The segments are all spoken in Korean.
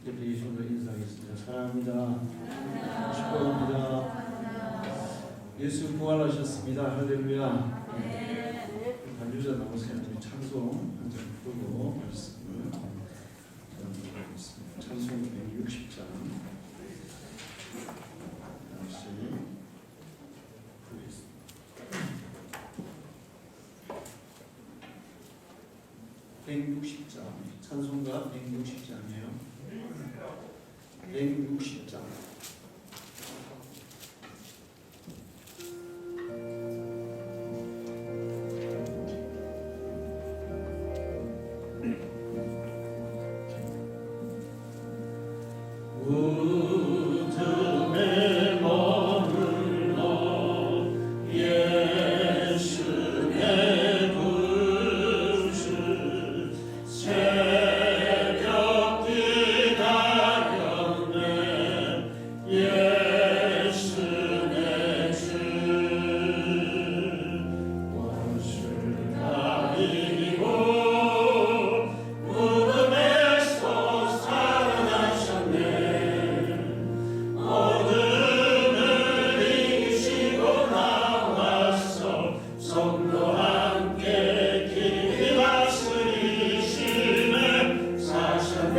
대표의 손으로 인사하겠습니다. 사랑합니다. 축복합니다. 예수 부활하셨습니다. 할렐루야. 반주자 나오세요. 우리 찬송 한장 부르고 말씀을 전하겠습니다. 찬송 160장 다시 부르겠습니다. 160장 찬송가 160장이에요. 160장 어둠에 머물러 예수 내 구주 새벽 기다렸네 예수 내 주 원수를 다 이기고 무덤에서 살아나셨네 어둠을 이기시고 나와서 성도 함께 길이 다스리시네 사셨네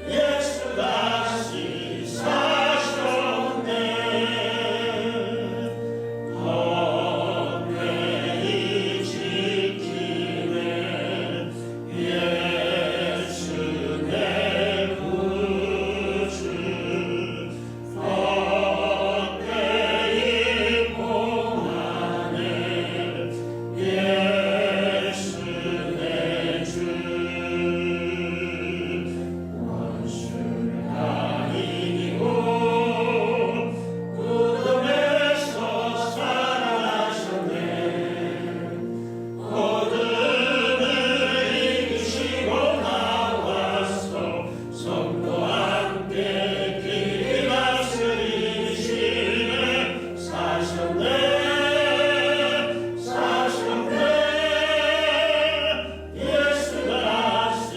예수 다시 사셨네 헛되이 지키네 예수 내 구주 헛되이 봉하네 예수 내 주 원수를 다 이기고 무덤에서 살아나셨네 어둠을 이기시고 나와서 성도 함께 길이 다스리시네 사셨네 예수 다시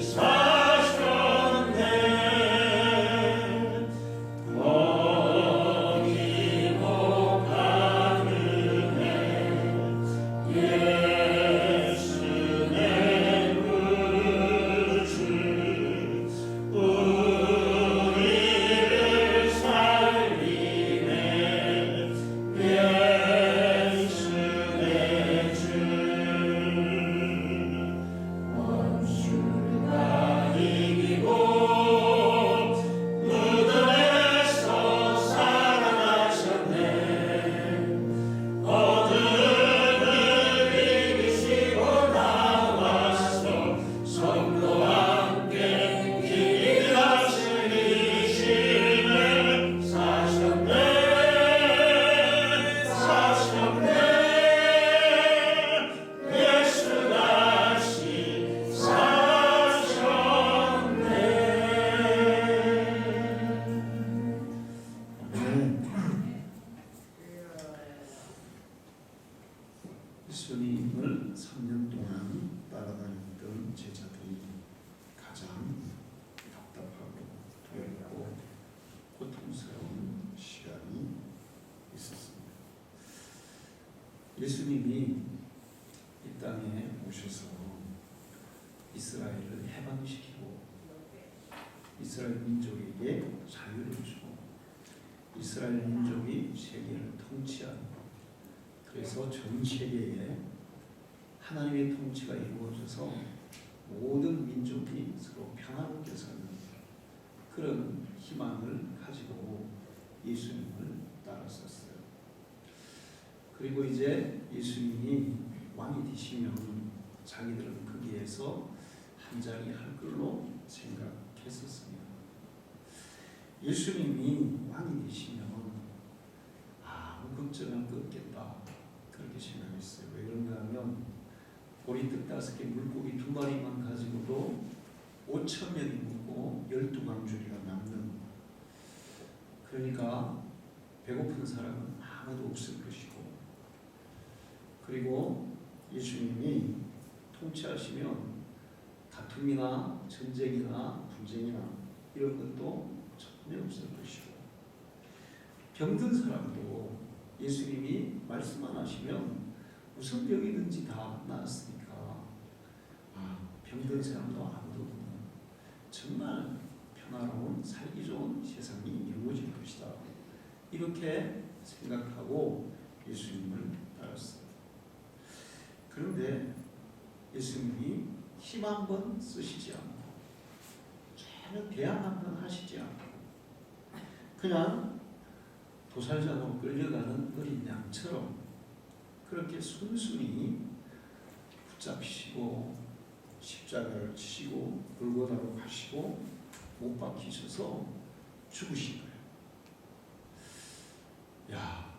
사셨네 버리고 가느네 예수 내 구주 우리를 살리네 예수 내 주 원수를 다 이기고 무덤에서 살아나셨네 어둠을 이기시고 나와서 성도 함께 길이 다스리시네 사셨네 예수 다시 사셨네 예수님을 3년 동안 따라다니던 제자들이 가장 답답하고 두렵고 고통스러운 시간이 있었습니다. 예수님이 이 땅에 오셔서 이스라엘을 해방시키고 이스라엘 민족에게 자유를 주고 이스라엘 민족이 세계를 통치하는 그래서 전 세계에 하나님의 통치가 이루어져서 모든 민족이 서로 평화롭게 사는 그런 희망을 가지고 예수님을 따랐었어요. 그리고 이제 예수님이 왕이 되시면 자기들은 거기에서 한 장이 할 걸로 생각했었습니다. 예수님이 왕이 되시면 아무 걱정할 거 없겠다 그렇게 생각했어요. 왜 그런가 하면 보리떡 5개 물고기 2마리만 가지고도 5,000명이 먹고 12광주리가 남는 그러니까 배고픈 사람은 아무도 없을 것이고 그리고 예수님이 통치하시면 다툼이나 전쟁이나 분쟁이나 이런 것도 전혀 없을 것이고, 병든 사람도 예수님이 말씀만 하시면 무슨 병이든지 다 나았으니까 병든 사람도 아무도 없는 정말 평화로운 살기 좋은 세상이 이루어질 것이다, 이렇게 생각하고 예수님을 따랐어요. 그런데 예수님이 힘 한 번 쓰시지 않고 전혀 대안 한 번 하시지 않고 그냥 도살장으로 끌려가는 어린 양처럼 그렇게 순순히 붙잡히시고 십자가를 치시고 골고다로 가시고 못 박히셔서 죽으신 거예요. 야,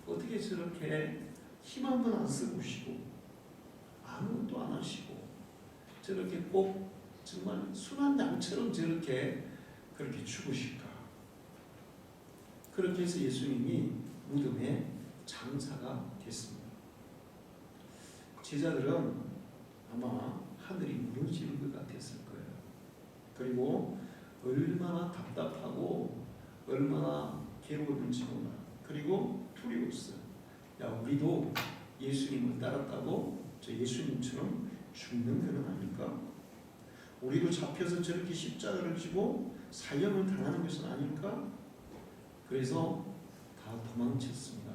어떻게 저렇게 힘 한 번 안 쓰고시고 아무것도 안 하시고 저렇게 꼭 정말 순한 양처럼 저렇게 그렇게 죽으실까? 그렇게 해서 예수님이 무덤에 장사가 됐습니다. 제자들은 아마 하늘이 무너지는 것 같았을 거예요. 그리고 얼마나 답답하고 얼마나 괴로웠는지 몰라. 그리고 두려웠어요. 야, 우리도 예수님을 따랐다고 저 예수님처럼 죽는 것은 아닐까? 우리도 잡혀서 저렇게 십자가를 지고 사형을 당하는 것은 아닐까? 그래서 다 도망쳤습니다.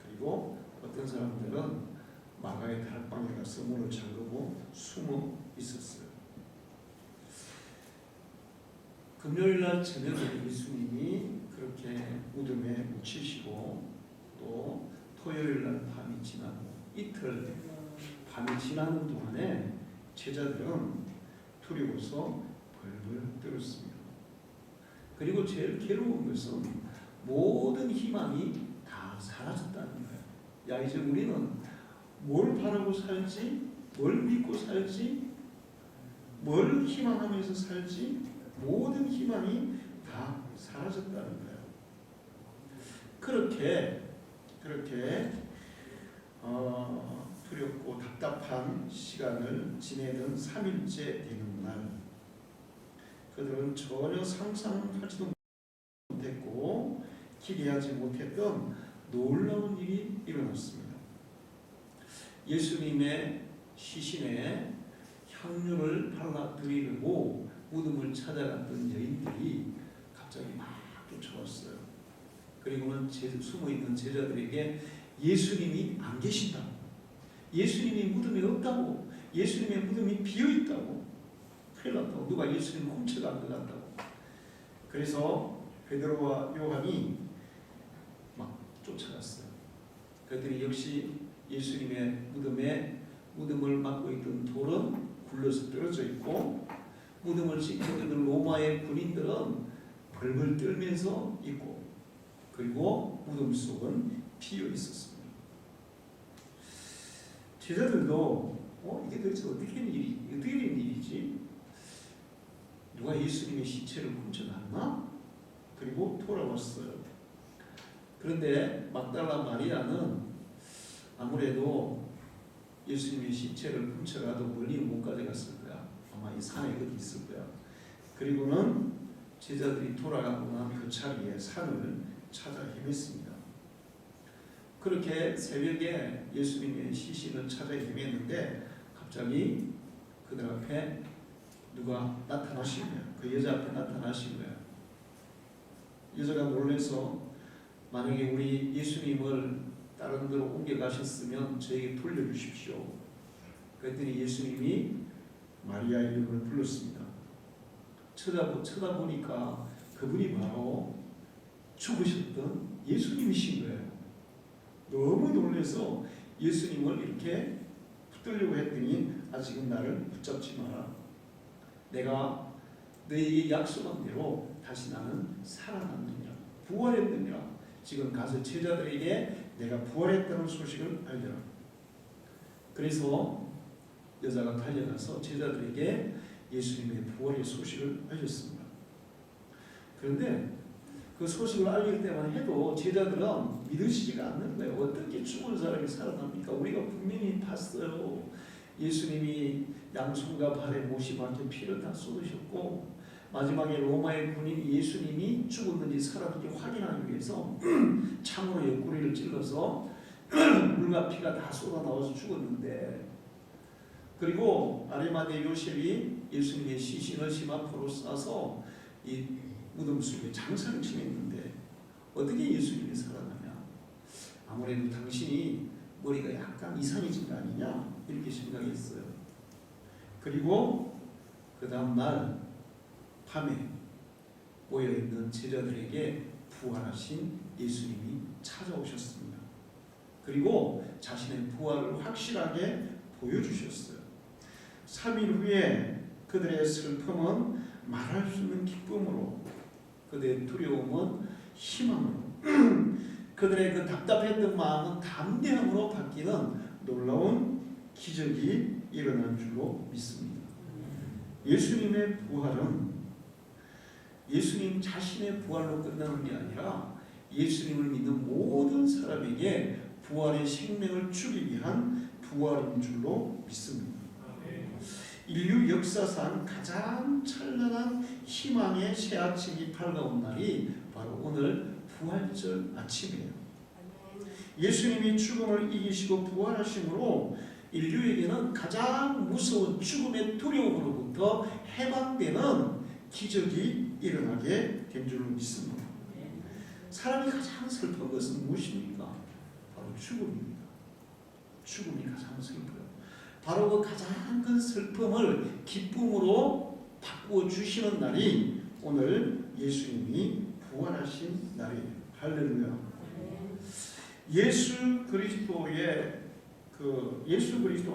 그리고 어떤 사람들은 마가의 다락방에 가서 문을 잠그고 숨어 있었어요. 금요일날 저녁에 예수님이 그렇게 무덤에 묻히시고 또 토요일날 밤이 지나고 이틀 밤이 지나는 동안에 제자들은 두려워서 벌벌 떨었습니다. 그리고 제일 괴로운 것은 모든 희망이 다 사라졌다는 거예요. 야, 이제 우리는 뭘 바라고 살지, 뭘 믿고 살지, 뭘 희망하면서 살지, 모든 희망이 다 사라졌다는 거예요. 그렇게 두렵고 답답한 시간을 지내던 3일째 되는 날, 그들은 전혀 상상하지도 못했고 기대하지 못했던 놀라운 일이 일어났습니다. 예수님의 시신에 향유를 발라드리려고 무덤을 찾아갔던 여인들이 갑자기 막 쫓아왔어요. 그리고는 숨어있는 제자들에게 예수님이 안 계신다고, 예수님이 무덤에 없다고, 예수님의 무덤이 비어있다고, 큰일 났다고, 누가 예수님을 훔쳐간 것 같다고. 그래서 베드로와 요한이 막 쫓아갔어요. 그들이 역시 예수님의 무덤을 막고 있던 돌은 굴러서 떨어져 있고, 무덤을 지키던 로마의 군인들은 벌벌 떨면서 있고, 그리고 무덤 속은 비어 있었습니다. 제자들도 이게 도대체 어떻게 된 일이지? 누가 예수님의 시체를 훔쳐갔나? 그리고 돌아왔어요. 그런데 막달라 마리아는 아무래도 예수님의 시체를 훔쳐가도 멀리는 못 가져갔을 거야. 아마 이 산에 어디 있을 거야. 그리고는 제자들이 돌아가고 난 그 자리에 산을 찾아 헤맸습니다. 그렇게 새벽에 예수님의 시신을 찾아 헤맸는데 갑자기 그들 앞에 누가 나타나신 거야. 그 여자 앞에 나타나신 거야. 여자가 놀라서 만약에 우리 예수님을 다른 데로 옮겨가셨으면 저에게 돌려주십시오. 그랬더니 예수님이 마리아 이름을 불렀습니다. 쳐다보니까 그분이 바로 죽으셨던 예수님이신 거예요. 너무 놀라서 예수님을 이렇게 붙들려고 했더니 아직은 나를 붙잡지 마라. 내가 너에게 약속한 대로 다시 나는 살아났느니라. 부활했느니라. 지금 가서 제자들에게 내가 부활했다는 소식을 알려라. 그래서 여자가 달려가서 제자들에게 예수님의 부활의 소식을 알렸습니다. 그런데 그 소식을 알릴 때만 해도 제자들은 믿으시지가 않는 거예요. 어떻게 죽은 사람이 살아납니까? 우리가 분명히 봤어요. 예수님이 양손과 발에 못이 박혀 피를 다 쏟으셨고 마지막에 로마의 군인이 예수님이 죽었는지 살았는지 확인하기 위해서 창으로 옆구리를 찔러서 물과 피가 다 쏟아나와서 죽었는데, 그리고 아리마대 요셉이 예수님의 시신을 시마포로 싸서 이 무덤 속에 장사를 지냈는데 어떻게 예수님이 살아나냐? 아무래도 당신이 머리가 약간 이상해진 거 아니냐? 이렇게 생각했어요. 그리고 그 다음날 밤에 모여있는 제자들에게 부활하신 예수님이 찾아오셨습니다. 그리고 자신의 부활을 확실하게 보여주셨어요. 3일 후에 그들의 슬픔은 말할 수 없는 기쁨으로, 그들의 두려움은 희망으로, 그들의 그 답답했던 마음은 담대함으로 바뀌는 놀라운 기적이 일어난 줄로 믿습니다. 예수님의 부활은 예수님 자신의 부활로 끝나는 게 아니라 예수님을 믿는 모든 사람에게 부활의 생명을 주기 위한 부활인 줄로 믿습니다. 인류 역사상 가장 찬란한 희망의 새 아침이 밝아온 날이 바로 오늘 부활절 아침이에요. 예수님이 죽음을 이기시고 부활하심으로 인류에게는 가장 무서운 죽음의 두려움으로부터 해방되는 기적이 일어나게 된 줄로 믿습니다. 사람이 가장 슬픈 것은 무엇입니까? 바로 죽음입니다. 죽음이 가장 슬퍼요. 바로 그 가장 큰 슬픔을 기쁨으로 바꾸어 주시는 날이 오늘 예수님이 부활하신 날이에요. 할렐루야. 예수 그리스도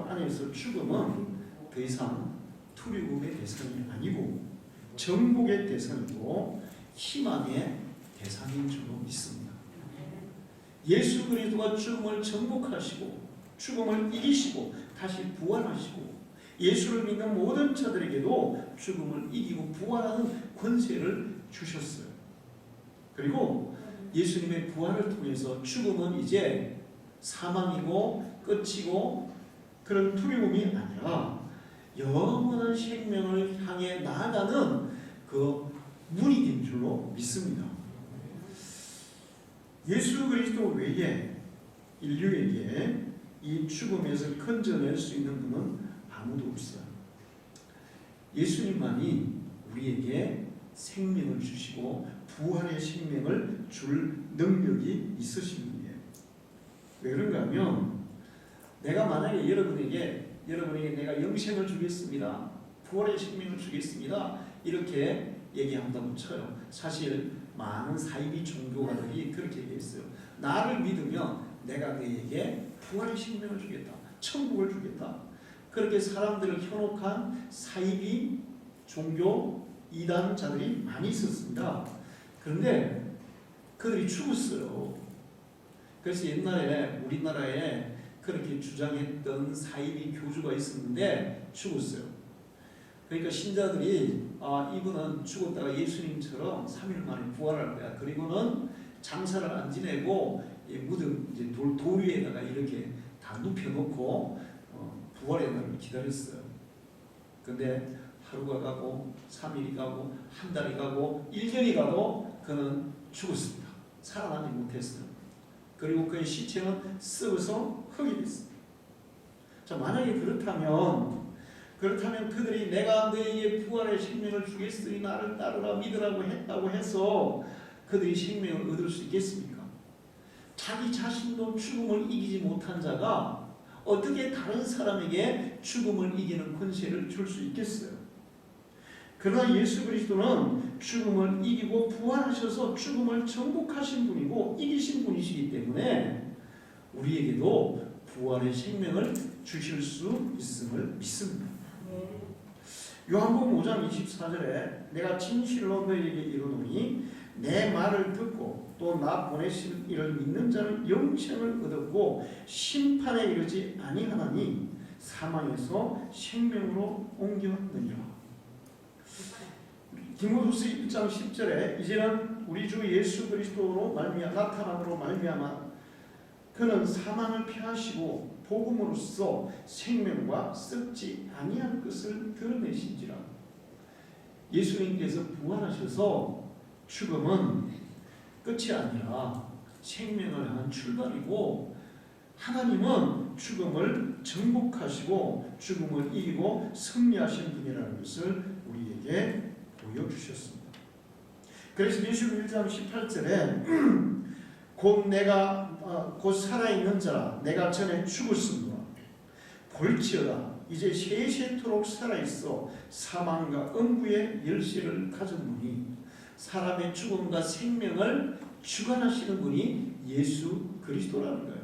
안에서 죽음은 더 이상 두려움의 대상이 아니고 정복의 대상이고 희망의 대상인 줄로 믿습니다. 예수 그리스도가 죽음을 정복하시고 죽음을 이기시고 다시 부활하시고 예수를 믿는 모든 자들에게도 죽음을 이기고 부활하는 권세를 주셨어요. 그리고 예수님의 부활을 통해서 죽음은 이제 사망이고 끝이고 그런 두려움이 아니라 영원한 생명을 향해 나아가는 그 문이 된 줄로 믿습니다. 예수 그리스도 외에 인류에게 이 죽음에서 건져낼 수 있는 분은 아무도 없어요. 예수님만이 우리에게 생명을 주시고 부활의 생명을 줄 능력이 있으신 분이에요. 왜 그런가 하면 내가 만약에 여러분에게 내가 영생을 주겠습니다, 부활의 생명을 주겠습니다 이렇게 얘기한다고 쳐요. 사실 많은 사이비 종교가들이 그렇게 얘기했어요. 나를 믿으면 내가 너에게 부활의 생명을 주겠다, 천국을 주겠다. 그렇게 사람들을 현혹한 사이비 종교 이단자들이 많이 있었습니다. 그런데 그들이 죽었어요. 그래서 옛날에 우리나라에 그렇게 주장했던 사이비 교주가 있었는데 죽었어요. 그러니까 신자들이 이분은 죽었다가 예수님처럼 3일 만에 부활할 거야. 그리고는 장사를 안 지내고 무덤 이제 돌 위에다가 이렇게 다 눕혀놓고 부활의 날을 기다렸어요. 근데 하루가 가고 3일이 가고 한 달이 가고 1년이 가도 그는 죽었습니다. 살아나지 못했어요. 그리고 그의 시체는 썩어서 흙이 됐습니다. 자, 만약에 그렇다면 그들이 내가 너에게 부활의 생명을 주겠으니 나를 따르라 믿으라고 했다고 해서 그들이 생명을 얻을 수 있겠습니까? 자기 자신도 죽음을 이기지 못한 자가 어떻게 다른 사람에게 죽음을 이기는 권세를 줄 수 있겠어요? 그러나 예수 그리스도는 죽음을 이기고 부활하셔서 죽음을 정복하신 분이고 이기신 분이시기 때문에 우리에게도 부활의 생명을 주실 수 있음을 믿습니다. 요한복음 5장 24절에 내가 진실로 너희에게 이르노니 내 말을 듣고 또 나 보내신 이를 믿는 자는 영생을 얻었고 심판에 이르지 아니하나니 사망에서 생명으로 옮겼느니라. 디모데후서 1장 10절에 이제는 우리 주 예수 그리스도로 나타남으로 말미암아 그는 사망을 피하시고 복음으로써 생명과 썩지 아니한 것을 드러내신지라. 예수님께서 부활하셔서 죽음은 끝이 아니라 생명을 향한 출발이고, 하나님은 죽음을 정복하시고 죽음을 이기고 승리하신 분이라는 것을 우리에게 보여주셨습니다. 그래서 예수님 1장 18절에 곧 살아있는 자라 내가 전에 죽었습니다. 볼지어다 이제 세세토록 살아있어 사망과 음부의 열쇠를 가졌노니, 사람의 죽음과 생명을 주관하시는 분이 예수 그리스도라는 거예요.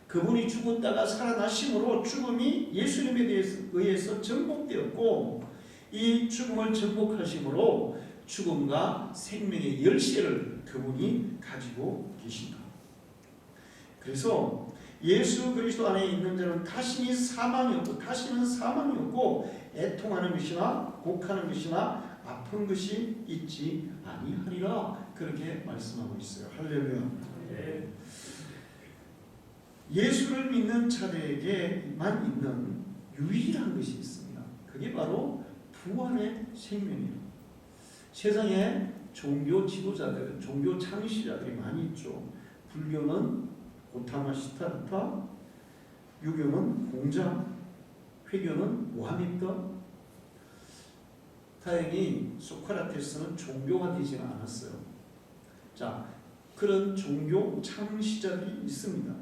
그분이 죽었다가 살아나심으로 죽음이 예수님에 의해서 정복되었고, 이 죽음을 정복하심으로 죽음과 생명의 열쇠를 그분이 가지고 계신다. 그래서 예수 그리스도 안에 있는 자는 다시는 사망이 없고 애통하는 것이나 곡하는 것이나 아픈 것이 있지 아니하리라, 그렇게 말씀하고 있어요. 할렐루야. 네. 예수를 믿는 자들에게만 있는 유일한 것이 있습니다. 그게 바로 부활의 생명이에요. 세상에 종교 지도자들, 종교 창시자들이 많이 있죠. 불교는 고타마 시타르타, 유교는 공자, 회교는 모하메드. 다행히 소크라테스는 종교가 되지는 않았어요. 자, 그런 종교 창시자들이 있습니다.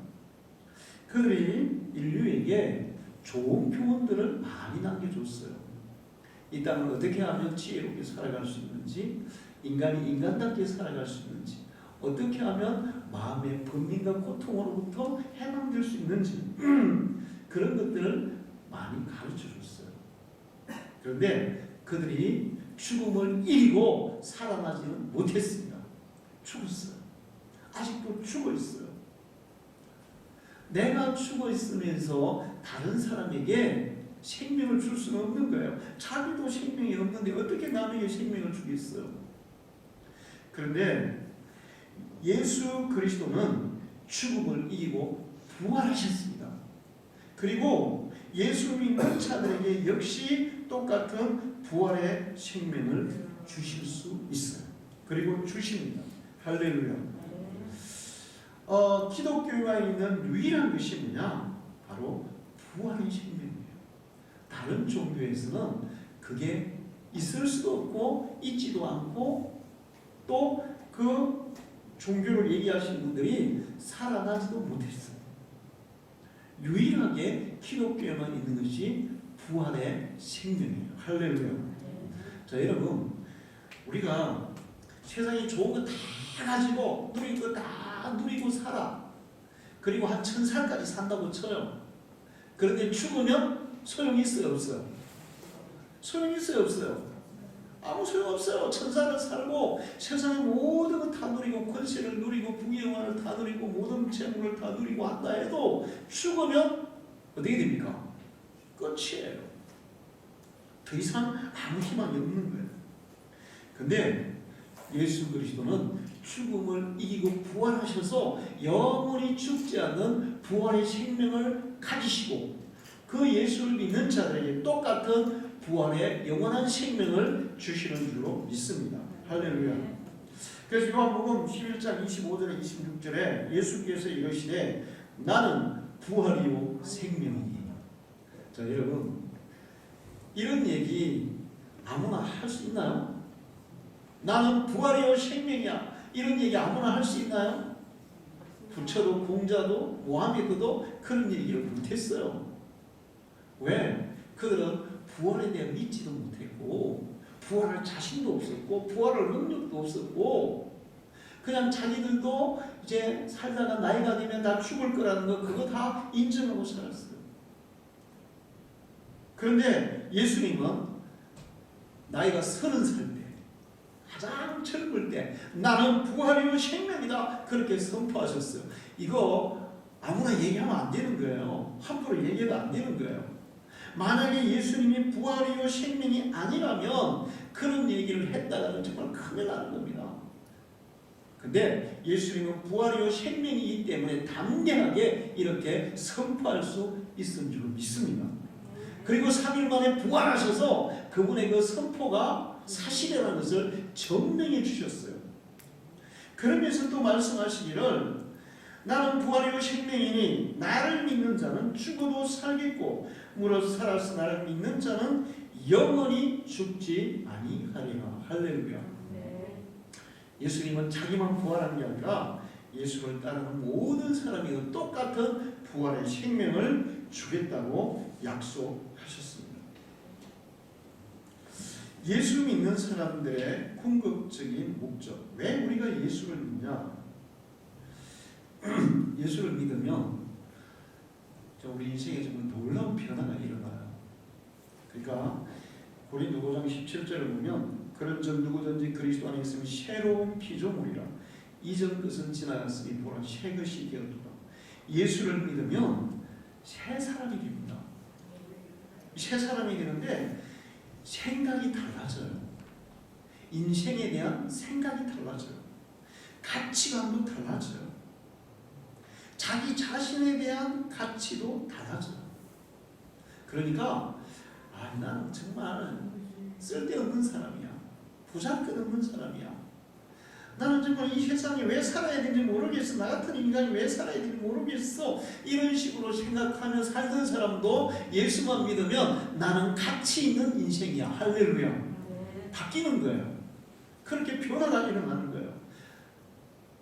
그들이 인류에게 좋은 교훈들을 많이 남겨줬어요. 이 땅을 어떻게 하면 지혜롭게 살아갈 수 있는지, 인간이 인간답게 살아갈 수 있는지, 어떻게 하면 마음의 번민과 고통으로부터 해방될 수 있는지 그런 것들을 많이 가르쳐줬어요. 그런데 그들이 죽음을 이기고 살아나지는 못했습니다. 죽었어요. 아직도 죽어있어요. 내가 죽어있으면서 다른 사람에게 생명을 줄 수는 없는 거예요. 자기도 생명이 없는데 어떻게 남에게 생명을 주겠어요? 그런데 예수 그리스도는 죽음을 이기고 부활하셨습니다. 그리고 예수 믿는 자들에게 역시 똑같은 부활의 생명을 주실 수 있어요. 그리고 주십니다. 할렐루야. 기독교가 있는 유일한 것이 뭐냐? 바로 부활의 생명이에요. 다른 종교에서는 그게 있을 수도 없고 있지도 않고, 또 그 종교를 얘기하시는 분들이 살아나지도 못했어요. 유일하게 기독교에만 있는 것이 부활의 생명이에요. 할렐루야. 자, 여러분, 우리가 세상에 좋은 거 다 가지고 누릴 거 다 누리고 살아. 그리고 한 1000살까지 산다고 쳐요. 그런데 죽으면 소용이 있어요, 없어요? 소용이 있어요, 없어요? 아무 소용 없어요. 1000살을 살고 세상의 모든 걸 다 누리고 권세를 누리고 부귀영화를 다 누리고 모든 재물을 다 누리고 한다 해도 죽으면 어떻게 됩니까? 끝이에요. 더 이상 아무 희망이 없는 거예요. 근데 예수 그리스도는 죽음을 이기고 부활하셔서 영원히 죽지 않는 부활의 생명을 가지시고, 그 예수를 믿는 자들에게 똑같은 부활의 영원한 생명을 주시는 줄로 믿습니다. 할렐루야. 그래서 요한복음 11장 25절에 26절에 예수께서 이러시되 나는 부활이요 생명이니. 자, 여러분, 이런 얘기 아무나 할 수 있나요? 나는 부활이요 생명이야, 이런 얘기 아무나 할 수 있나요? 부처도 공자도 모하메드도 그런 얘기를 못했어요. 왜? 그들은 부활에 대해 믿지도 못했고, 부활할 자신도 없었고, 부활할 능력도 없었고, 그냥 자기들도 이제 살다가 나이가 되면 다 죽을 거라는 거, 그거 다 인정하고 살았어요. 그런데 예수님은 나이가 30살 때, 가장 젊을 때 나는 부활이요 생명이다, 그렇게 선포하셨어요. 이거 아무나 얘기하면 안 되는 거예요. 함부로 얘기해도 안 되는 거예요. 만약에 예수님이 부활이요 생명이 아니라면 그런 얘기를 했다가는 정말 큰일 나는 겁니다. 근데 예수님은 부활이요 생명이기 때문에 담대하게 이렇게 선포할 수 있은 줄 믿습니다. 그리고 3일 만에 부활하셔서 그분의 그 선포가 사실이라는 것을 증명해 주셨어요. 그러면서 또 말씀하시기를 나는 부활이요 생명이니 나를 믿는 자는 죽어도 살겠고 무릇 살아서 나를 믿는 자는 영원히 죽지 아니하리라. 할렐루야. 예수님은 자기만 부활한 게 아니라 예수를 따르는 모든 사람이 똑같은 부활의 생명을 주겠다고 약속하셨습니다. 예수 믿는 사람들의 궁극적인 목적, 왜 우리가 예수를 믿냐? 예수를 믿으면 우리 인생에 정말 놀라운 변화가 일어나요. 그러니까 고린도서 17절을 보면 그런즉 누구든지 그리스도 안에 있으면 새로운 피조물이라 이전 것은 지나갔으니 보라 새 것이 되었도다. 예수를 믿으면 새 사람이 됩니다. 새 사람이 되는데 생각이 달라져요. 인생에 대한 생각이 달라져요. 가치관도 달라져요. 자기 자신에 대한 가치도 달라져요. 그러니까 나는 정말 쓸데없는 사람이야. 부자끝없는 사람이야. 나는 정말 이 세상에 왜 살아야 되는지 모르겠어. 나 같은 인간이 왜 살아야 되는지 모르겠어. 이런 식으로 생각하며 살던 사람도 예수만 믿으면 나는 가치 있는 인생이야. 할렐루야. 바뀌는 거예요. 그렇게 변화가 일어나는 거예요.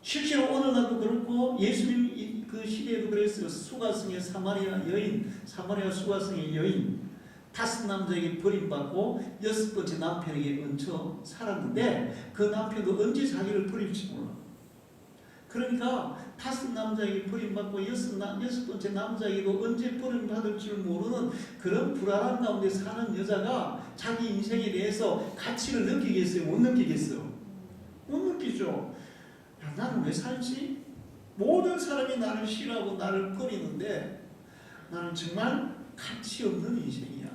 실제로 오늘날도 그렇고 예수님 그 시대에도 그랬어요. 수가성의 사마리아 수가성의 여인 5 남자에게 버림받고 6번째 남편에게 얹혀 살았는데 그 남편도 언제 자기를 버릴지 몰라. 그러니까 5 남자에게 버림받고 6번째 남자에게도 언제 버림받을 줄 모르는 그런 불안한 가운데 사는 여자가 자기 인생에 대해서 가치를 느끼겠어요? 못 느끼겠어요? 못 느끼죠. 나는 왜 살지? 모든 사람이 나를 싫어하고 나를 버리는데 나는 정말 가치 없는 인생이야.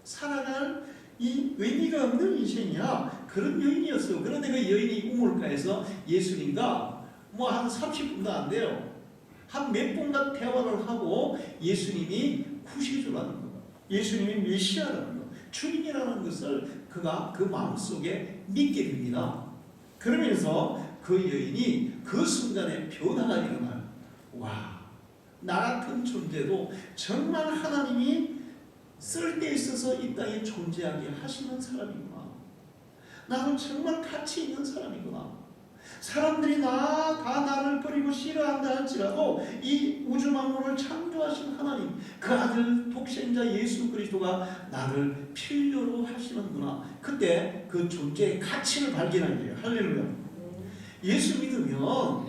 살아갈 이 의미가 없는 인생이야. 그런 여인이었어요. 그런데 그 여인이 우물가에서 예수님과 한 30분도 안 돼요. 한 몇 분간 대화를 하고 예수님이 구세주라는 거, 예수님이 메시아라는 거, 주님이라는 것을 그가 그 마음속에 믿게 됩니다. 그러면서 그 여인이 그 순간에 변화가 일어나요. 와, 나 같은 존재도 정말 하나님이 쓸데 있어서 이 땅에 존재하게 하시는 사람이구나. 나는 정말 가치 있는 사람이구나. 사람들이 다 나를 버리고 싫어한다 할지라도 이 우주 만물을 창조하신 하나님, 그 아들 독생자 예수 그리스도가 나를 필요로 하시는구나. 그때 그 존재의 가치를 발견하게 돼요. 할렐루야. 예수 믿으면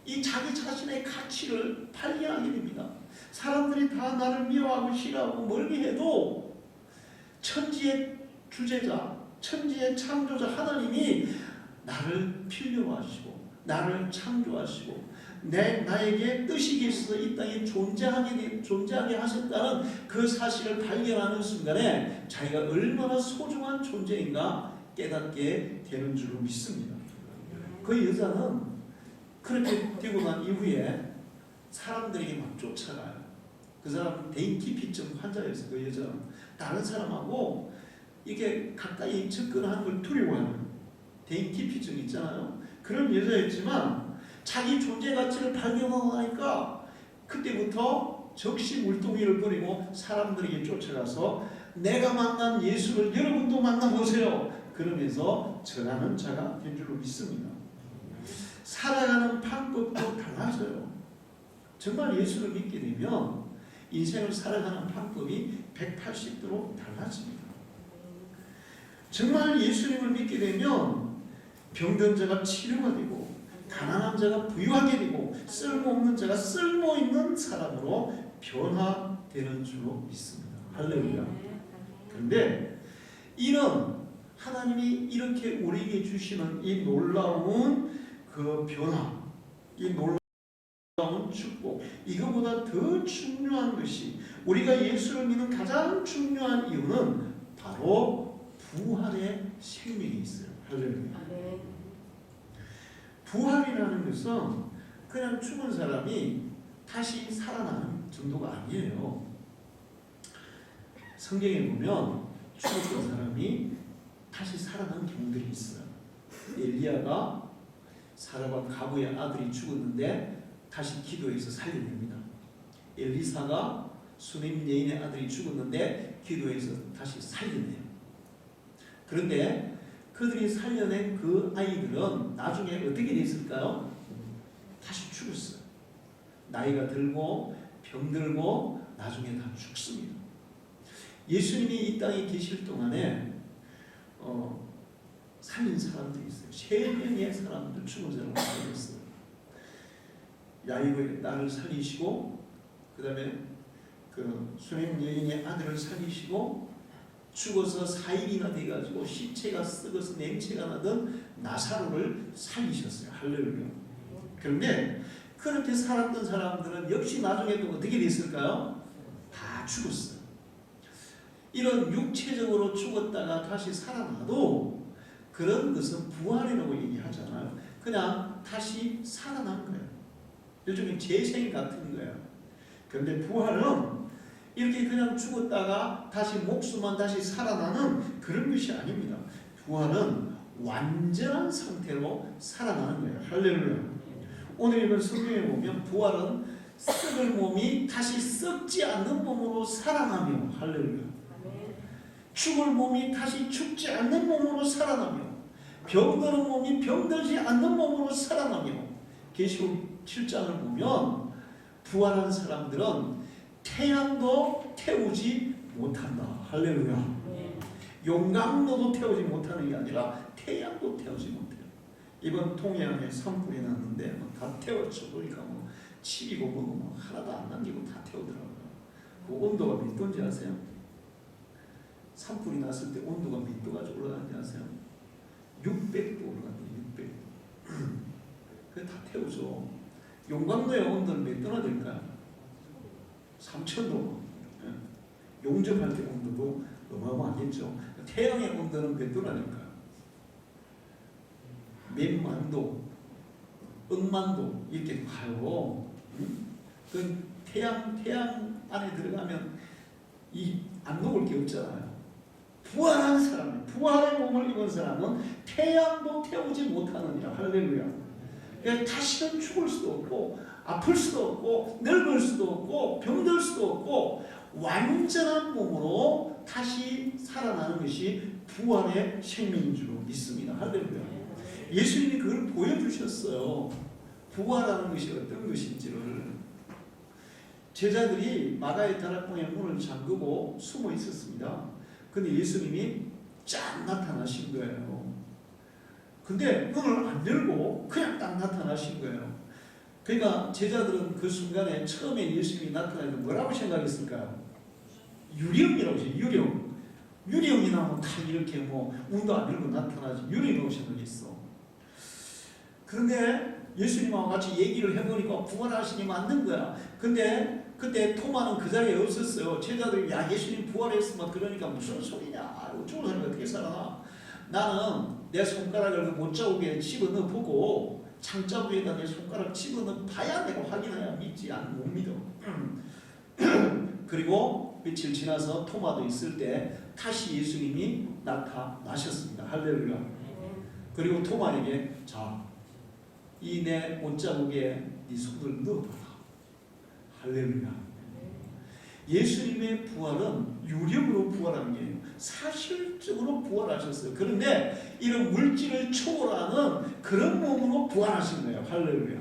이 자기 자신의 가치를 발견하게 됩니다. 사람들이 다 나를 미워하고 싫어하고 멀리 해도 천지의 주제자, 천지의 창조자 하나님이 나를 필요로 하시고 나를 창조하시고 나에게 뜻이 있어서 이 땅에 존재하게 하셨다는 그 사실을 발견하는 순간에 자기가 얼마나 소중한 존재인가 깨닫게 되는 줄로 믿습니다. 그 여자는 그렇게 되고 난 이후에 사람들에게 막 쫓아가요. 그 사람은 대인기피증 환자였어요. 그 여자는 다른 사람하고 이게 가까이 접근하는 걸 두려워하는 대인기피증 있잖아요. 그런 여자였지만 자기 존재 가치를 발견하고 나니까 그때부터 적시물동이를 버리고 사람들에게 쫓아가서 내가 만난 예수를 여러분도 만나보세요. 그러면서 전하는 자가 된 줄로 믿습니다. 살아가는 방법도 달라져요. 정말 예수를 믿게 되면 인생을 살아가는 방법이 180도로 달라집니다. 정말 예수님을 믿게 되면 병든 자가 치료가 되고 가난한 자가 부유하게 되고 쓸모없는 자가 쓸모있는 사람으로 변화되는 줄로 믿습니다. 할렐루야. 그런데 이런 하나님이 이렇게 우리에게 주시는 이 놀라운 그 변화, 이 놀라운 축복, 이거보다 더 중요한 것이 우리가 예수를 믿는 가장 중요한 이유는 바로 부활의 생명이 있어요. 할렐루야. 부활이라는 것은 그냥 죽은 사람이 다시 살아나는 정도가 아니에요. 성경에 보면 죽었던 사람이 다시 살아난 경우들이 있어요. 엘리야가 사르밧 가부의 아들이 죽었는데 다시 기도해서 살려냅니다. 엘리사가 수넴 여인의 아들이 죽었는데 기도해서 다시 살려내요. 그런데 그들이 살려낸 그 아이들은 나중에 어떻게 됐을까요? 다시 죽었어요. 나이가 들고 병들고 나중에 다 죽습니다. 예수님이 이 땅에 계실 동안에 살린 사람들이 있어요. 3명의 사람들, 죽은 사람을 살렸어요. 야이로의 딸을 살리시고, 그 다음에 그 수넴 여인의 아들을 살리시고, 죽어서 4일이나 돼가지고 시체가 썩어서 냄새가 나던 나사로를 살리셨어요. 할렐루야. 그런데 그렇게 살았던 사람들은 역시 나중에 또 어떻게 됐을까요? 다 죽었어요. 이런 육체적으로 죽었다가 다시 살아나도 그런 것은 부활이라고 얘기하잖아요. 그냥 다시 살아난 거예요. 일종의 재생 같은 거예요. 그런데 부활은 이렇게 그냥 죽었다가 다시 목숨만 다시 살아나는 그런 것이 아닙니다. 부활은 완전한 상태로 살아나는 거예요. 할렐루야. 오늘 이번 성경에 보면 부활은 썩을 몸이 다시 썩지 않는 몸으로 살아나며, 할렐루야. 죽을 몸이 다시 죽지 않는 몸으로 살아나며, 병드는 몸이 병들지 않는 몸으로 살아나며, 계시록 7장을 보면 부활한 사람들은 태양도 태우지 못한다. 할렐루야. 용광로도 태우지 못하는 게 아니라 태양도 태우지 못해요. 이번 통영에 산불이 났는데 다 태웠죠. 그러니까 칩이고 뭐고 하나도 안 남기고 다 태우더라고요. 그 온도가 몇 도인지 아세요? 산불이 났을 때 온도가 몇 도까지 올라가는지 아세요? 600도 올라간대요. 600도. 그게 다 태우죠. 용광로의 온도는 몇 도나 될까요? 3000도. 용접할 때 온도도 어마어마하겠죠. 태양의 온도는 몇 도나 될까요? 몇만 도, 억만 도 이렇게 가요. 그 태양 안에 들어가면 안 녹을 게 없잖아요. 부활한 사람, 부활의 몸을 입은 사람은 태양도 태우지 못하느니라. 할렐루야. 그러니까 다시는 죽을 수도 없고 아플 수도 없고 늙을 수도 없고 병들 수도 없고 완전한 몸으로 다시 살아나는 것이 부활의 생명인 줄 믿습니다. 할렐루야. 예수님이 그걸 보여주셨어요. 부활하는 것이 어떤 것인지를. 제자들이 마가의 다락방의 문을 잠그고 숨어 있었습니다. 근데 예수님이 쫙 나타나신 거예요. 근데 문을 안 열고 그냥 딱 나타나신 거예요. 그러니까 제자들은 그 순간에 처음에 예수님이 나타날 때 뭐라고 생각했을까요? 유령이라고 했어요. 유령이 나면 다 이렇게 문도 안 열고 나타나지. 유령이라고 생각했어. 그런데 예수님하고 같이 얘기를 해보니까 부활하시니 맞는 거야. 근데 그때 토마는 그 자리에 없었어요. 제자들이 야 예수님 부활했으면 그러니까 무슨 소리냐. 죽은 사람이 어떻게 살아나. 나는 내 손가락을 못자국에 집어넣어 보고 창자부에다 내 손가락 집어넣어 봐야 내가 확인해야 믿지 않으면 못 믿어. 그리고 며칠 지나서 토마도 있을 때 다시 예수님이 나타나셨습니다. 할렐루야. 그리고 토마에게 자, 이 내 옷자국에 네 손을 넣어봐라. 할렐루야. 예수님의 부활은 유령으로 부활한 게 사실적으로 부활하셨어요. 그런데 이런 물질을 초월하는 그런 몸으로 부활하신 거예요. 할렐루야.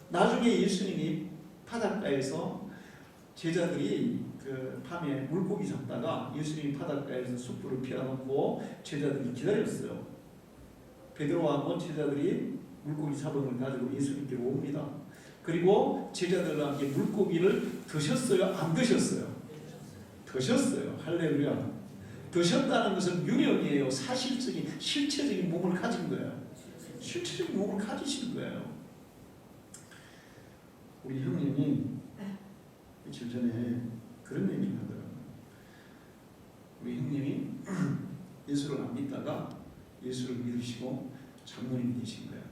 나중에 예수님이 바닷가에서 제자들이 그 밤에 물고기 잡다가 예수님이 바닷가에서 숯불을 피워놓고 제자들이 기다렸어요. 베드로하고 제자들이 물고기 잡음을 가지고 예수님께로 옵니다. 그리고 제자들과 함께 물고기를 드셨어요? 안 드셨어요? 드셨어요. 할렐루야. 드셨다는 것은 유령이에요. 사실적인 실체적인 몸을 가진 거예요. 실체적인 몸을 가지신 거예요. 우리 형님이 며칠 전에 그런 얘기를 하더라고요. 우리 형님이 예수를 안 믿다가 예수를 믿으시고 장로님이 되신 거예요.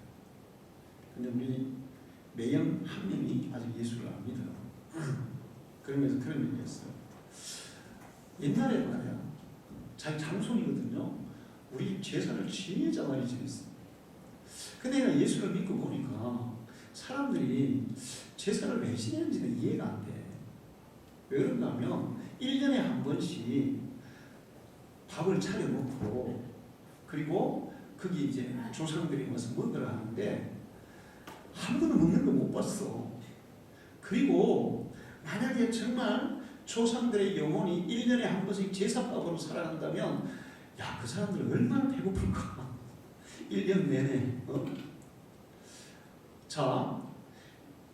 근데 우리 매형 한 명이 아직 예수를 안 믿어요. 그러면서 그런 얘기 했어요. 옛날에 말이야, 자기 장손이거든요. 우리 제사를 진짜 많이 지냈어. 근데 내가 예수를 믿고 보니까 사람들이 제사를 왜 지내는지는 이해가 안 돼. 왜 그런가 하면 1년에 한 번씩 밥을 차려놓고 그리고 거기 이제 조상들이 와서 먹으라 하는데 한 번은 먹는 거 못 봤어. 그리고 만약에 정말 조상들의 영혼이 1년에 한 번씩 제사밥으로 살아간다면 야, 그 사람들 얼마나 배고플까. 1년 내내. 자,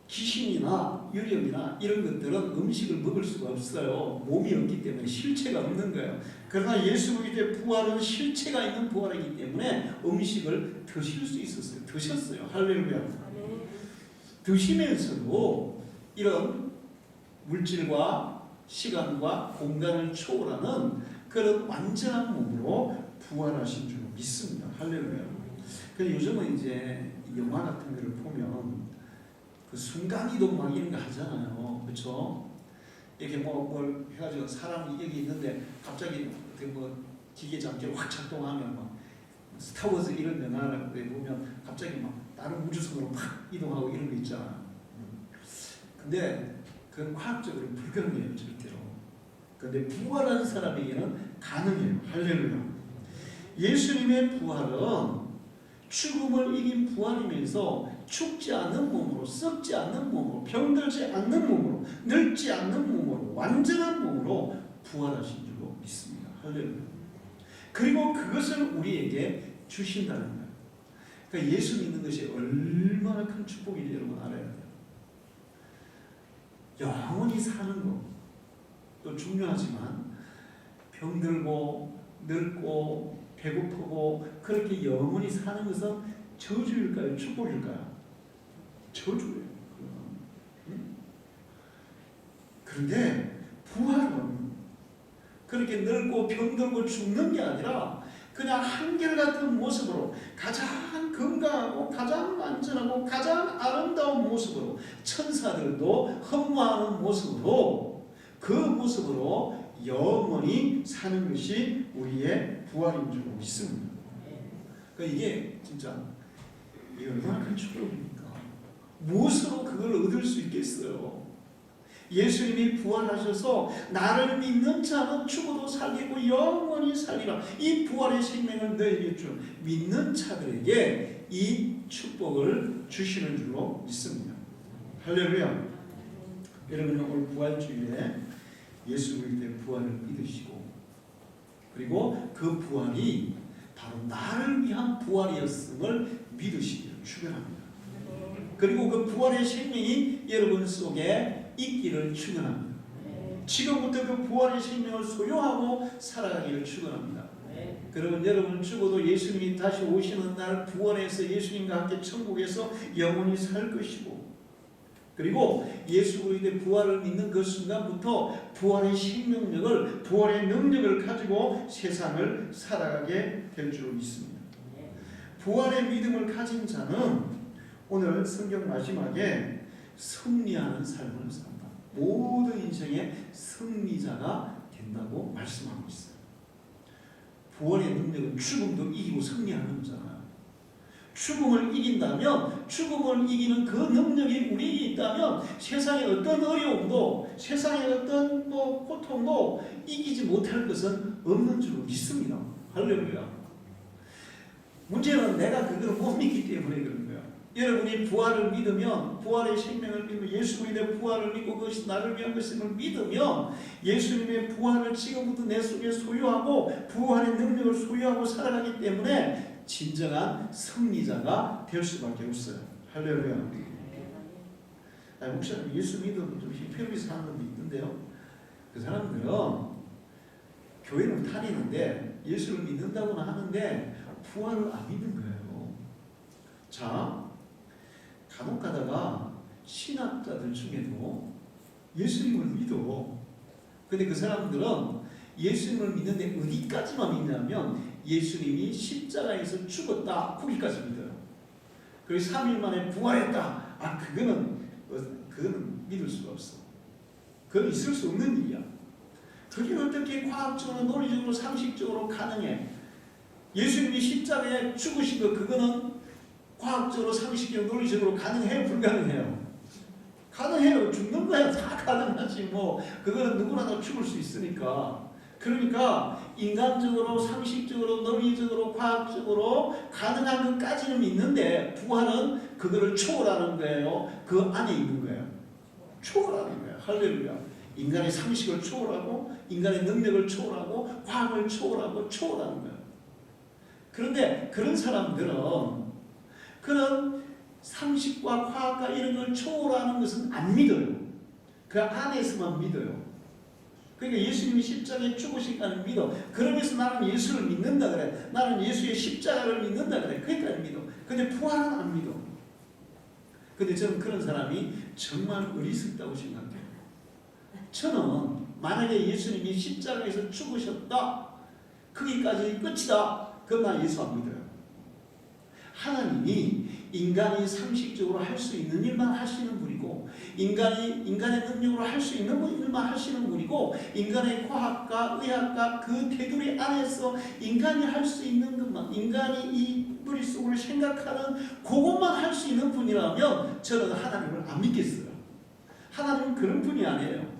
귀신이나 유령이나 이런 것들은 음식을 먹을 수가 없어요. 몸이 없기 때문에 실체가 없는 거예요. 그러나 예수 그리스도의 부활은 실체가 있는 부활이기 때문에 음식을 드실 수 있었어요. 드셨어요. 할렐루야. 드시면서도 이런 물질과 시간과 공간을 초월하는 그런 완전한 몸으로 부활하신 줄 믿습니다. 할렐루야. 그 요즘은 이제 영화 같은 거를 보면 그 순간이동 막 이런 거 하잖아요. 그렇죠? 이렇게 뭘 해가지고 사람 여기 있는데 갑자기 뭐 기계 장치를 확 작동하면 막 스타워즈 이런 영화를 보면 갑자기 막 다른 우주선으로 막 이동하고 이런 거 있잖아요. 근데 그건 과학적으로 불가능해요, 절대로. 근데 부활한 사람에게는 가능해요. 할렐루야. 예수님의 부활은 죽음을 이긴 부활이면서 죽지 않는 몸으로, 썩지 않는 몸으로, 병들지 않는 몸으로, 늙지 않는 몸으로, 완전한 몸으로 부활하신 줄로 믿습니다. 할렐루야. 그리고 그것을 우리에게 주신다는 거예요. 그러니까 예수 믿는 것이 얼마나 큰 축복인지 여러분 알아야 돼요. 영원히 사는 것도 중요하지만 병들고 늙고 배고프고 그렇게 영원히 사는 것은 저주일까요? 축복일까요? 저주예요. 그런데 부활은 그렇게 늙고 병들고 죽는 게 아니라 그냥 한결같은 모습으로 가장 건강하고 가장 안전하고 가장 아름다운 모습으로 천사들도 흠모하는 모습으로 그 모습으로 영원히 사는 것이 우리의 부활인 줄 믿습니다. 그러니까 이게 진짜 얼마나 큰 축복입니까? 무엇으로 그걸 얻을 수 있겠어요? 예수님이 부활하셔서 나를 믿는 자는 죽어도 살리고 영원히 살리라. 이 부활의 생명을 너에게 준 믿는 자들에게 이 축복을 주시는 줄로 믿습니다. 할렐루야. 여러분은 오늘 부활주일에 예수 그리스도의 부활을 믿으시고 그리고 그 부활이 바로 나를 위한 부활이었음을 믿으시기를 축원합니다. 그리고 그 부활의 생명이 여러분 속에 있기를 축원합니다. 지금부터 그 부활의 생명을 소유하고 살아가기를 축원합니다. 그러면 여러분 죽어도 예수님이 다시 오시는 날 부활해서 예수님과 함께 천국에서 영원히 살 것이고 그리고 예수 그리스도의 부활을 믿는 그 순간부터 부활의 생명력을 부활의 능력을 가지고 세상을 살아가게 될 줄 믿습니다. 부활의 믿음을 가진 자는 오늘 성경 마지막에 승리하는 삶을 산다. 모든 인생의 승리자가 된다고 말씀하고 있어요. 부활의 능력은 죽음도 이기고 승리하는 거잖아요. 죽음을 이긴다면 죽음을 이기는 그 능력이 우리에게 있다면 세상의 어떤 어려움도 세상의 어떤 고통도 이기지 못할 것은 없는 줄 믿습니다. 할렐루야. 문제는 내가 그걸 못 믿기 때문에 그런 거야. 여러분이 부활을 믿으면 부활의 생명을 믿으면 예수 그리스도의 부활을 믿고 그것이 나를 위한 것임을 믿으면 예수님의 부활을 지금부터 내 속에 소유하고 부활의 능력을 소유하고 살아가기 때문에 진정한 승리자가 될 수밖에 없어요. 할렐루야. 목사님 예수 믿어도 좀 희평하게 사는 분도 있는데요. 그 사람들은 교회는 다니는데 예수를 믿는다고는 하는데 부활을 안 믿는 거예요. 자, 간혹 가다가 신학자들 중에도 예수님을 믿어. 근데 그 사람들은 예수님을 믿는데 어디까지만 믿냐면 예수님이 십자가에서 죽었다 거기까지 믿어요. 그리고 3일 만에 부활했다. 그거는 믿을 수가 없어. 그건 있을 수 없는 일이야. 그게 어떻게 과학적으로, 논리적으로, 상식적으로 가능해? 예수님이 십자가에 죽으신 거 그거는 과학적으로, 상식적으로, 논리적으로 가능해요? 불가능해요? 가능해요. 죽는 거야 다 가능하지 뭐. 그거는 누구나 다 죽을 수 있으니까. 그러니까 인간적으로, 상식적으로, 논리적으로, 과학적으로 가능한 것까지는 있는데 부활은 그거를 초월하는 거예요. 그 안에 있는 거예요. 초월하는 거예요. 할렐루야. 인간의 상식을 초월하고 인간의 능력을 초월하고 과학을 초월하고 초월하는 거예요. 그런데 그런 사람들은 그런 상식과 과학과 이런 걸 초월하는 것은 안 믿어요. 그 안에서만 믿어요. 그러니까 예수님이 십자가에 죽으신 걸 믿어. 그러면서 나는 예수를 믿는다 그래. 나는 예수의 십자가를 믿는다 그래. 그러니까 믿어. 근데 부활은 안 믿어. 근데 저는 그런 사람이 정말 어리석다고 생각해요. 저는 만약에 예수님이 십자가에서 죽으셨다. 거기까지 끝이다. 그럼 난 예수 안 믿어요. 하나님이 인간이 상식적으로 할 수 있는 일만 하시는 분이고 인간의 능력으로 할 수 있는 일만 하시는 분이고 인간의 과학과 의학과 그 테두리 안에서 인간이 할 수 있는 것만 인간이 이 머릿속으로 생각하는 그것만 할 수 있는 분이라면 저는 하나님을 안 믿겠어요. 하나님은 그런 분이 아니에요.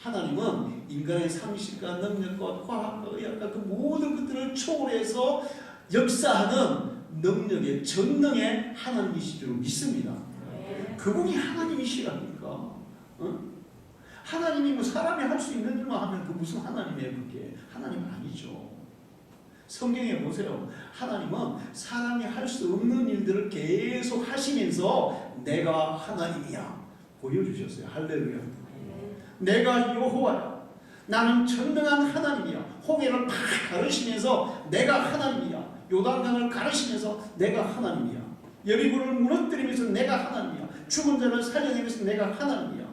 하나님은 인간의 상식과 능력과 과학과 의학과 그 모든 것들을 초월해서 역사하는 능력의 전능의 하나님이실 줄 믿습니다. 그분이 하나님이시라니까. 어? 하나님이 뭐 사람이 할 수 있는 일만 하면 그 무슨 하나님이에요? 그게 하나님 아니죠. 성경에 보세요. 하나님은 사람이 할 수 없는 일들을 계속 하시면서 내가 하나님이야 보여주셨어요. 할렐루야. 내가 여호와야. 나는 전능한 하나님이야. 홍해를 팍 가르시면서 내가 하나님이야. 요단강을 가르시면서 내가 하나님이야. 여리고를 무너뜨리면서 내가 하나님이야. 죽은 자를 살려내면서 내가 하나님이야.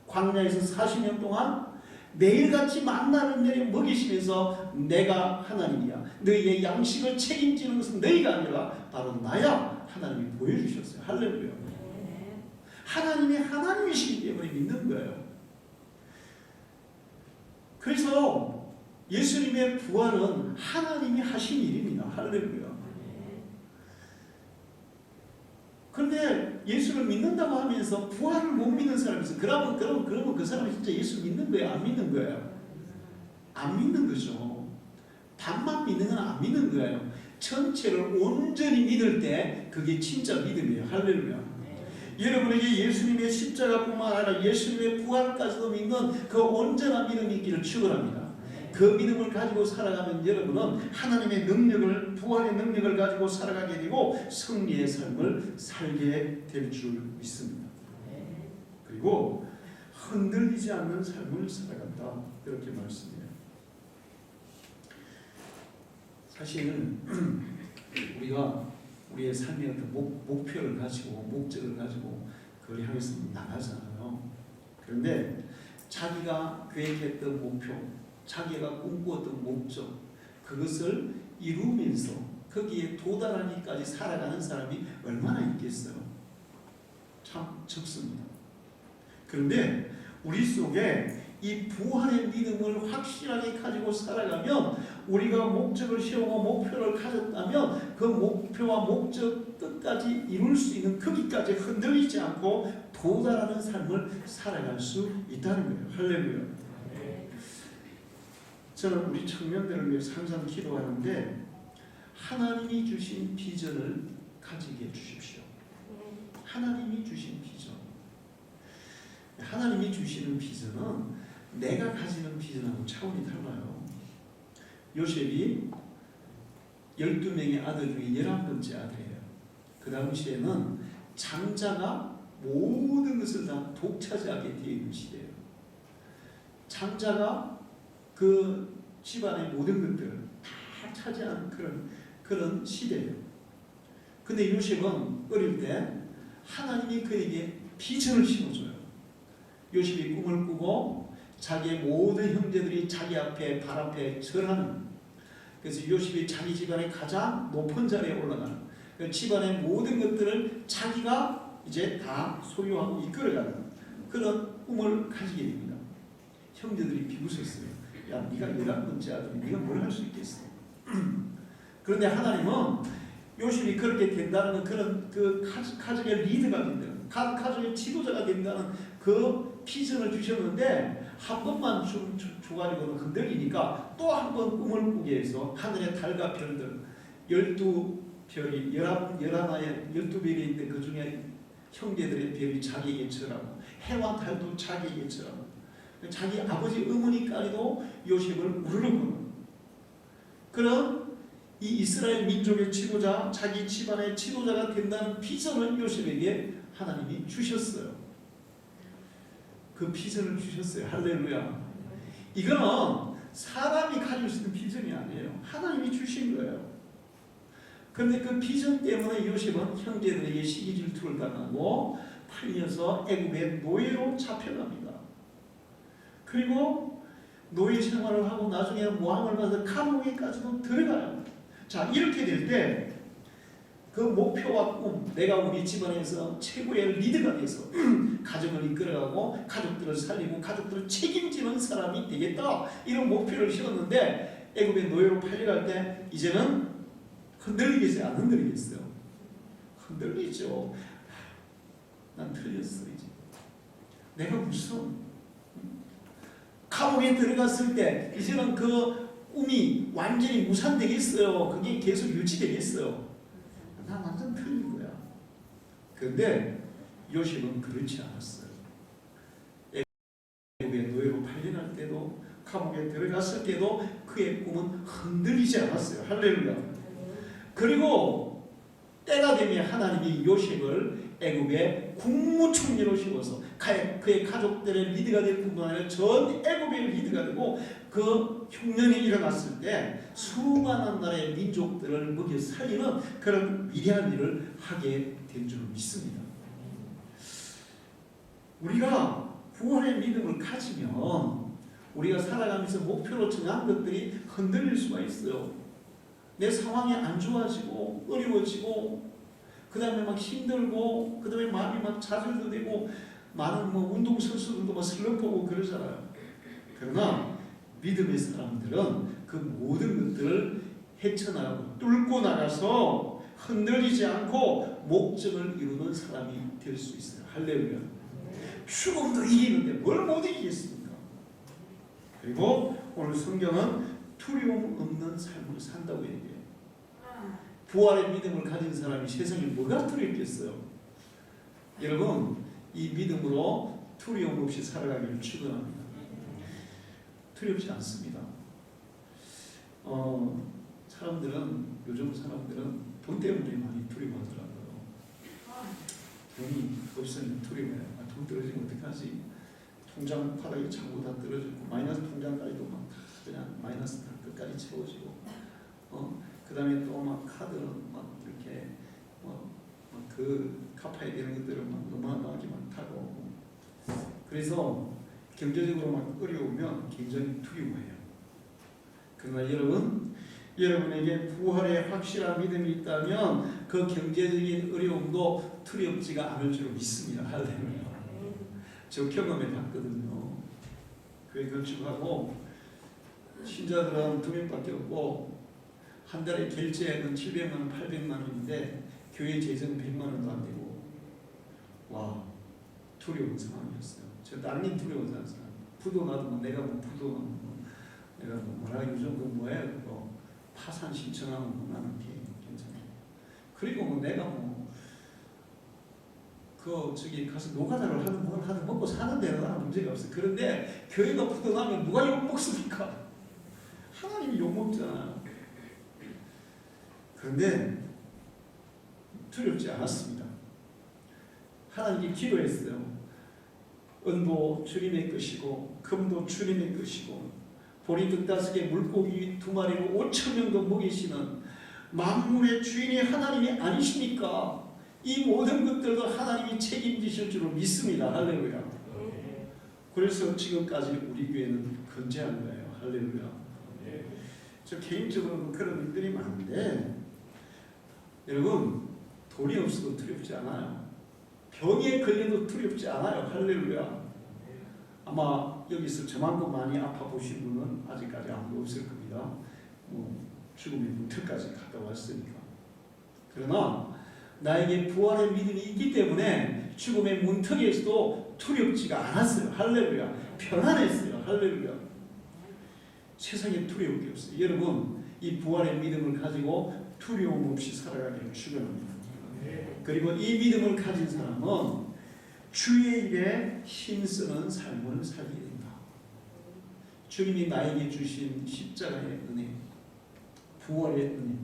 광야에서 40년 동안 매일같이 만나를 내려 먹이시면서 내가 하나님이야. 너희의 양식을 책임지는 것은 너희가 아니라 바로 나야. 하나님이 보여주셨어요. 할렐루야. 하나님이 하나님이시기 때문에 믿는 거예요. 그래서 예수님의 부활은 하나님이 하신 일입니다. 할렐루야. 그런데 예수를 믿는다고 하면서 부활을 못 믿는 사람이 있어요. 그러면 그 사람이 진짜 예수 믿는 거예요? 안 믿는 거예요? 안 믿는 거죠. 반만 믿는 건 안 믿는 거예요. 전체를 온전히 믿을 때 그게 진짜 믿음이에요. 할렐루야. 여러분에게 예수님의 십자가뿐만 아니라 예수님의 부활까지도 믿는 그 온전한 믿음이 있기를 축원합니다. 그 믿음을 가지고 살아가면 여러분은 하나님의 능력을, 부활의 능력을 가지고 살아가게 되고 승리의 삶을 살게 될 줄 믿습니다. 그리고 흔들리지 않는 삶을 살아간다. 그렇게 말씀해요. 사실은 우리가 우리의 삶의 어떤 목표를 가지고 목적을 가지고 그걸 향해서 나가잖아요. 그런데 자기가 계획했던 목표, 자기가 꿈꾸었던 목적, 그것을 이루면서 거기에 도달하기까지 살아가는 사람이 얼마나 있겠어요? 참 적습니다. 그런데 우리 속에 이 부활의 믿음을 확실하게 가지고 살아가면 우리가 목적을 세우고 목표를 가졌다면 그 목표와 목적 끝까지 이룰 수 있는 거기까지 흔들리지 않고 도달하는 삶을 살아갈 수 있다는 거예요. 할렐루야. 저는 우리 청년들을 위해서 항상 기도하는데 하나님이 주신 비전을 가지게 해주십시오. 하나님이 주신 비전. 하나님이 주시는 비전은 내가 가지는 비전하고 차원이 달라요. 요셉이 12명의 아들 중에 11번째 아들이에요. 그 당시에는 장자가 모든 것을 다 독차지하게 되어 있는 시대예요. 장자가 그 집안의 모든 것들을 다 차지하는 그런 시대예요. 근데 요셉은 어릴 때 하나님이 그에게 비전을 심어줘요. 요셉이 꿈을 꾸고 자기의 모든 형제들이 자기 앞에 발 앞에 절하는, 그래서 요셉이 자기 집안의 가장 높은 자리에 올라가는, 그 집안의 모든 것들을 자기가 이제 다 소유하고 이끌어가는 그런 꿈을 가지게 됩니다. 형제들이 비웃었어요. 야, 네가 11번째 아들이 네가 뭘 할 수 있겠어? 그런데 하나님은 요셉이 그렇게 된다는 그런 그 가정의 리더가 된다는, 가정의 지도자가 된다는 그 비전을 주셨는데 한 번만 줘가지고는 흔들리니까 또 한 번 꿈을 꾸게 해서 하늘의 달과 별들 12별이 12별이 있는데 그 중에 형제들의 별이 자기에게 처라고, 해와 달도 자기에게 처라고, 자기 아버지 어머니까지도 요셉을 우르르거는 그런 이 이스라엘 민족의 지도자, 자기 집안의 지도자가 된다는 비전을 요셉에게 하나님이 주셨어요. 그 비전을 주셨어요. 할렐루야. 이거는 사람이 가질 수 있는 비전이 아니에요. 하나님이 주신 거예요. 그런데 그 비전 때문에 요셉은 형제들에게 시기 질투를 당하고 팔려서 애굽의 노예로 잡혀갑니다. 그리고 노예 생활을 하고 나중에 모함을 받아 감옥에까지도 들어가요. 자, 이렇게 될 때 그 목표와 꿈, 내가 우리 집안에서 최고의 리더가 돼서 가정을 이끌어가고 가족들을 살리고 가족들을 책임지는 사람이 되겠다, 이런 목표를 세웠는데 애굽의 노예로 팔려갈 때 이제는 흔들리겠어요? 안 흔들리겠어요? 흔들리죠. 난 틀렸어. 이제 내가 무슨 감옥에 들어갔을 때 이제는 그 꿈이 완전히 무산되겠어요? 그게 계속 유지되겠어요? 난 완전 틀린 거야. 그런데 요셉은 그렇지 않았어요. 애굽의 노예로 팔려날 때도 감옥에 들어갔을 때도 그의 꿈은 흔들리지 않았어요. 할렐루야. 그리고 때가 되면 하나님이 요셉을 애굽의 국무총리로 세워서 그의 가족들의 리더가 될 뿐만 아니라 전 애굽의 리더가 되고 그 흉년이 일어났을 때 수많은 나라의 민족들을 먹여 살리는 그런 위대한 일을 하게 된 줄 믿습니다. 우리가 구원의 믿음을 가지면 우리가 살아가면서 목표로 정한 것들이 흔들릴 수가 있어요. 내 상황이 안 좋아지고 어려워지고 그 다음에 막 힘들고 그 다음에 마음이 막 좌절도 되고 많은 운동선수들도 막 슬럼프 오고 그러잖아요. 그러나 믿음의 사람들은 그 모든 것들을 헤쳐나가고 뚫고 나가서 흔들리지 않고 목적을 이루는 사람이 될 수 있어요. 할렐루야. 죽음도 이기는데 뭘 못 이기겠습니까? 그리고 오늘 성경은 두려움 없는 삶을 산다고 얘기해요. 부활의 믿음을 가진 사람이 세상에 뭐가 두렵겠어요? 여러분, 이 믿음으로 두려움 없이 살아가기를 축원합니다. 두렵지 않습니다. 요즘 사람들은 돈 때문에 많이 두려워하더라고요. 돈이 없으면 두려워해요. 돈 떨어지면 어떡하지? 통장 바닥에 자꾸 다 떨어지고 마이너스 통장까지도 막 그냥 마이너스 다 끝까지 채워지고 그 다음에 또 막 카드는 막 이렇게 그 갚아야 되는 것들은 막 어마어마하게 막 타고 그래서 경제적으로 막 어려우면 굉장히 두려워해요. 그러나 여러분에게 부활의 확실한 믿음이 있다면 그 경제적인 어려움도 두렵지가 않을 줄 믿습니다. 할렐루야. 저 경험해 봤거든요. 교회 건축하고 신자들은 2명밖에 없고 한 달에 결제액은 700만 원, 800만 원인데 교회 재정 100만 원도 안 되고 와 두려운 상황이었어요. 저 당연히 두려운 상황. 부도 나도 내가 부도 내가 뭐라 요즘 그 뭐야 그거 파산 신청하면 나는 괜찮아요. 그리고 내가 저기 가서 노가다를 하든 뭘 하든 먹고 사는 데는 나는 문제가 없어요. 그런데 교회가 부도나면 누가 욕먹습니까? 하나님이 욕먹잖아요. 그런데 두렵지 않았습니다. 하나님께 기도했어요. 은도 주님의 것이고 금도 주님의 것이고 보리 15개 물고기 2마리로 5,000명도 먹이시는 만물의 주인이 하나님이 아니십니까? 이 모든 것들도 하나님이 책임지실 줄로 믿습니다. 할렐루야. 그래서 지금까지 우리 교회는 건재한 거예요. 할렐루야. 저 개인적으로는 그런 일들이 많은데 여러분 돈이 없어도 두렵지 않아요. 병에 걸려도 두렵지 않아요. 할렐루야. 아마 여기서 저만큼 많이 아파 보신 분은 아직까지 아무도 없을 겁니다. 죽음의 문턱까지 갔다 왔으니까. 그러나 나에게 부활의 믿음이 있기 때문에 죽음의 문턱에서도 두렵지가 않았어요. 할렐루야. 편안했어요. 할렐루야. 세상에 두려울 게 없어요. 여러분, 이 부활의 믿음을 가지고 두려움 없이 살아가기를 축원합니다. 그리고 이 믿음을 가진 사람은 주의 일에 힘쓰는 삶을 살게 된다. 주님이 나에게 주신 십자가의 은혜, 부활의 은혜,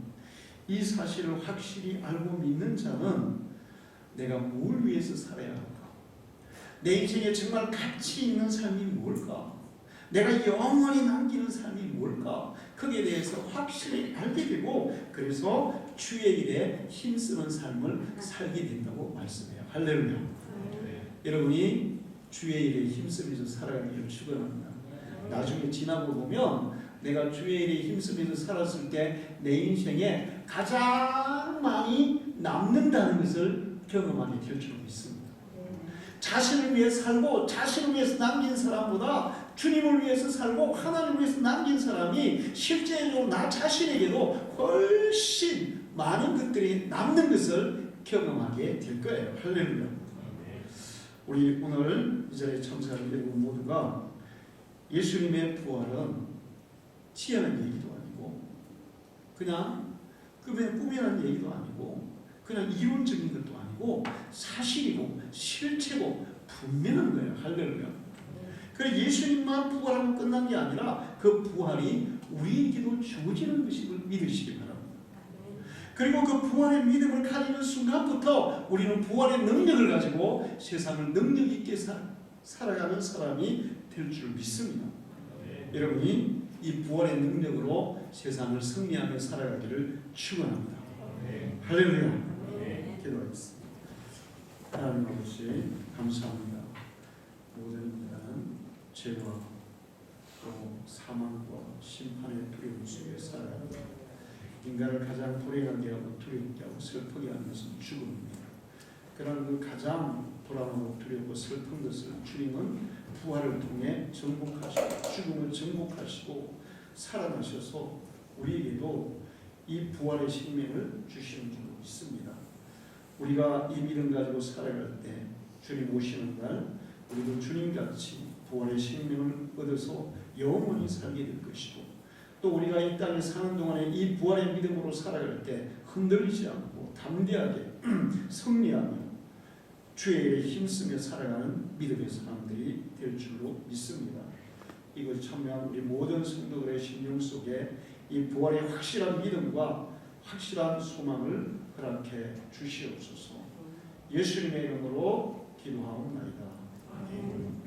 이 사실을 확실히 알고 믿는 자는 내가 뭘 위해서 살아야 할까? 내 인생에 정말 가치 있는 삶이 뭘까? 내가 영원히 남기는 삶이 뭘까? 거기에 대해서 확실히 알게 되고, 그래서 주의 일에 힘쓰는 삶을 살게 된다고 말씀해요. 할렐루야. 여러분이 주의 일에 힘쓰면서 살아가기를 축원합니다. 나중에 지나고 보면 내가 주의 일에 힘쓰면서 살았을 때 내 인생에 가장 많이 남는다는 것을 경험하게 될 줄 믿습니다. 자신을 위해 살고 자신을 위해서 남긴 사람보다 주님을 위해서 살고 하나님을 위해서 남긴 사람이 실제로 나 자신에게도 훨씬 많은 것들이 남는 것을 경험하게 될 거예요. 할렐루야. 우리 오늘 이 자리에 참석하는 여러분 모두가 예수님의 부활은 치열한 얘기도 아니고 그냥 꾸며낸 얘기도 아니고 그냥 이론적인 것도 아니고 사실이고 실체고 분명한 거예요. 할렐루야. 그래서 예수님만 부활하고 끝난 게 아니라 그 부활이 우리에게도 주어지는 것임을 믿으시기 바랍니다. 그리고 그 부활의 믿음을 가지는 순간부터 우리는 부활의 능력을 가지고 세상을 능력 있게 살아가는 사람이 될 줄 믿습니다. 여러분이 이 부활의 능력으로 세상을 승리하며 살아가기를 축원합니다. 할렐루야. 기도하겠습니다. 하나님 아버지 감사합니다. 모든 인간은 죄와 또 사망과 심판의 두려움 속에 살아갑니다. 인간을 가장 불행하게 하고 두렵게 하고 슬프게 하는 것은 죽음입니다. 그러나 그 가장 불안하고 두렵고 슬픈 것을 주님은 부활을 통해 정복하시고 죽음을 정복하시고 살아나셔서 우리에게도 이 부활의 생명을 주시는 줄 믿습니다. 우리가 이 믿음 가지고 살아갈 때 주님 오시는 날 우리도 주님같이 부활의 생명을 얻어서 영원히 살게 될 것이고 또 우리가 이 땅에 사는 동안에 이 부활의 믿음으로 살아갈 때 흔들리지 않고 담대하게 승리하며 주의 일에 힘쓰며 살아가는 믿음의 사람들이 될 줄로 믿습니다. 이곳 참여한 우리 모든 성도들의 심령 속에 이 부활의 확실한 믿음과 확실한 소망을 허락해 주시옵소서. 예수님의 이름으로 기도하옵나이다. 아멘.